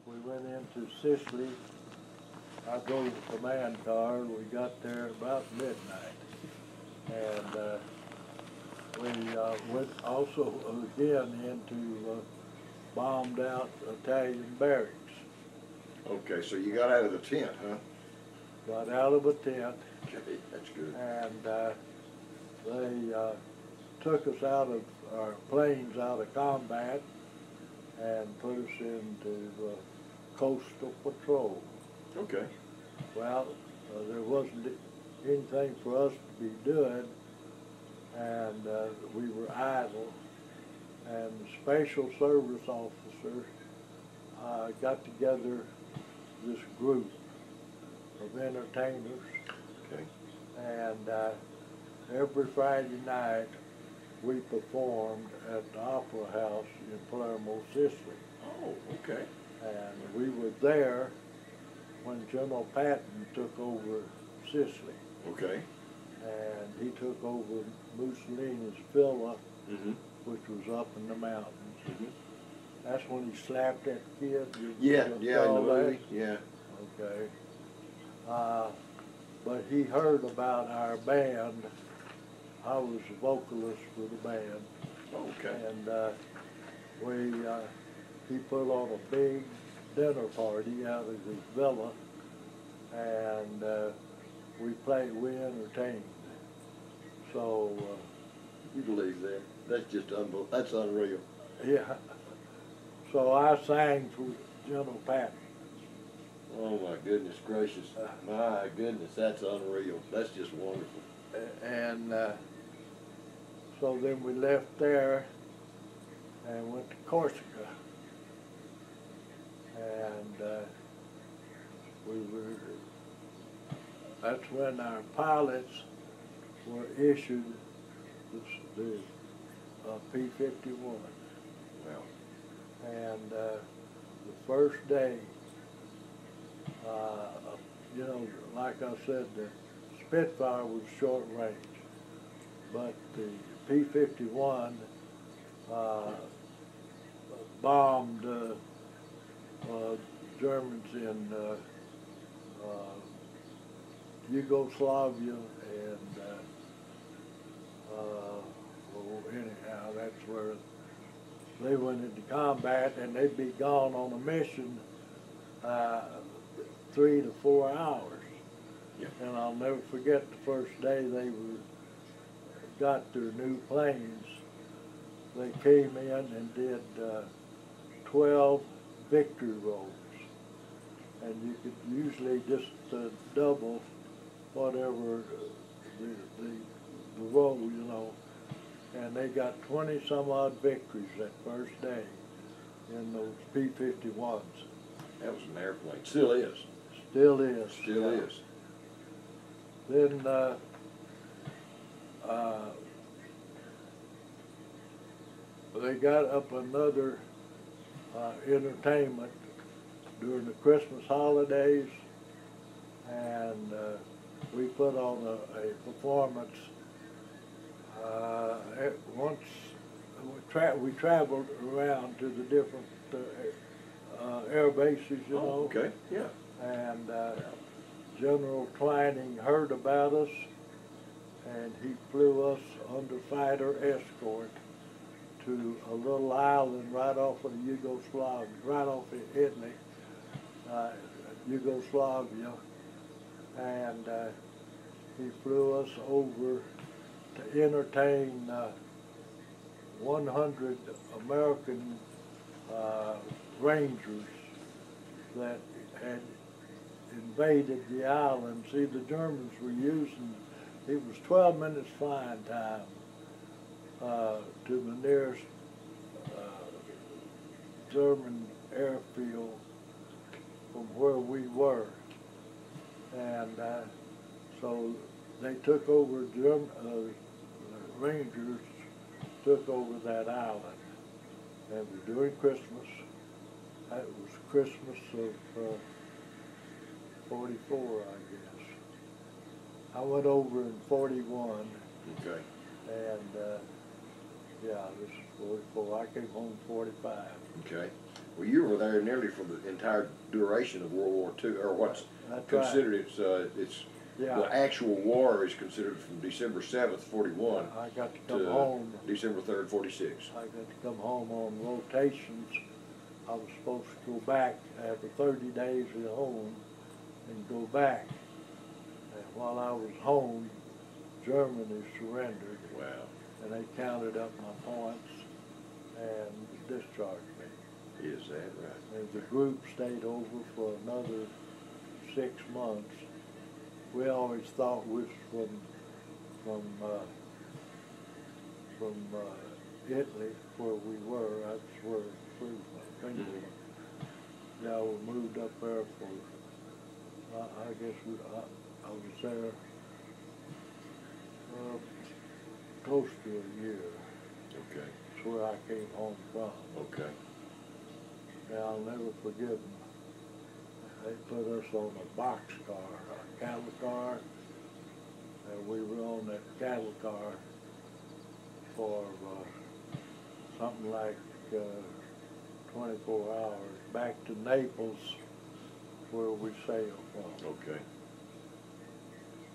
we went into Sicily. I drove the command car. We got there about midnight, and we went also again into bombed out Italian barracks. Okay, so you got out of the tent, huh? Got out of a tent. Okay, that's good. And they took us out of our planes out of combat and put us into coastal patrol. Okay. Well, there wasn't anything for us to be doing, and we were idle, and the special service officer got together this group of entertainers. Okay. And every Friday night we performed at the Opera House in Palermo, Sicily. Oh, okay. And we were there when General Patton took over Sicily. Okay. And he took over Mussolini's villa, which was up in the mountains. That's when he slapped that kid. Yeah, in the movie. Yeah. Okay. But he heard about our band. I was the vocalist for the band. Okay. And he put on a big dinner party out of his villa, and we entertained. So. You believe that? That's just that's unreal. Yeah. So I sang for General Patton. Oh my goodness gracious. My goodness, that's unreal. That's just wonderful. And so then we left there and went to Corsica. And that's when our pilots were issued the P-51. Wow. And the first day, like I said, the Spitfire was short range, but the P-51 bombed Germans in Yugoslavia, and anyhow, that's where they went into combat, and they'd be gone on a mission 3 to 4 hours. Yeah. And I'll never forget the first day they got their new planes. They came in and did 12 victory rolls, and you could usually just double whatever the roll, and they got 20 some odd victories that first day in those P-51s. That was an airplane. Still is. Still is. Still is. Then they got up another entertainment during the Christmas holidays, and we put on a performance. Once we traveled around to the different air bases, Okay, yeah. And General Twining heard about us, and he flew us under fighter escort to a little island right off of Yugoslavia, right off of Italy, Yugoslavia, and he flew us over to entertain 100 American Rangers that had invaded the island. See, the Germans were using, it was 12 minutes flying time to the nearest German airfield from where we were. And so they took over, the Rangers took over that island. And it was during Christmas. It was Christmas of 44, I guess. I went over in 41. Okay. And Yeah, this is 44. I came home 45. Okay. Well, you were there nearly for the entire duration of World War II, or what's That's considered right. it's Yeah. the actual war is considered from December 7th, 41 I got to come to home. December 3rd, 46. I got to come home on rotations. I was supposed to go back after 30 days at home and go back. And while I was home, Germany surrendered, Wow. and they counted up my points and discharged me. Is that right? And the group stayed over for another 6 months. We always thought we was from Italy, where we were. That's where we were. Yeah, we moved up there for, I guess I was there close to a year. Okay. That's where I came home from. Okay. And I'll never forget them. They put us on a boxcar, a cattle car, and we were on that cattle car for something like 24 hours back to Naples, where we sailed from. Okay.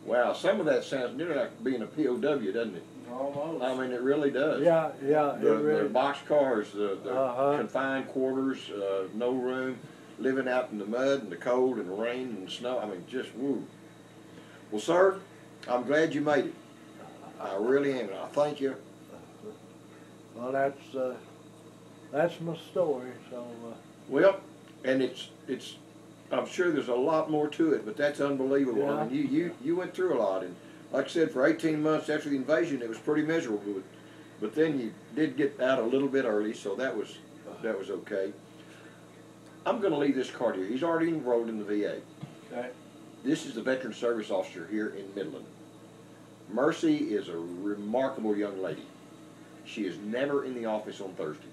Wow, some of that sounds nearly like being a POW, doesn't it? Almost. I mean, it really does. Yeah, yeah, it The really. box cars, the confined quarters, no room, living out in the mud and the cold and the rain and the snow. I mean, just woo. Well, sir, I'm glad you made it. I really am. I thank you. Well, that's my story. So. Well, and it's. I'm sure there's a lot more to it, but that's unbelievable. Yeah. I mean, you went through a lot, and like I said, for 18 months after the invasion, it was pretty miserable. But then you did get out a little bit early, so that was okay. I'm going to leave this card here. He's already enrolled in the VA. Okay. This is the Veteran Service Officer here in Midland. Mercy is a remarkable young lady. She is never in the office on Thursday.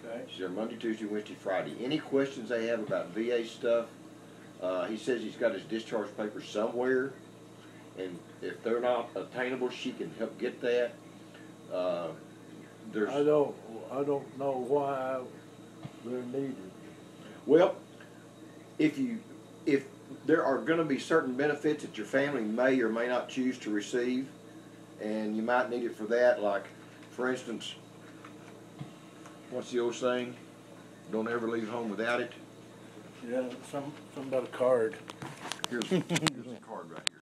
Okay. She's there Monday, Tuesday, Wednesday, Friday. Any questions they have about VA stuff, he says he's got his discharge papers somewhere, and if they're not attainable, she can help get that. There's I don't know why they're needed. Well, if there are going to be certain benefits that your family may or may not choose to receive, and you might need it for that, like, for instance, what's the old saying? Don't ever leave home without it. Yeah, some about a card. Here's a card right here.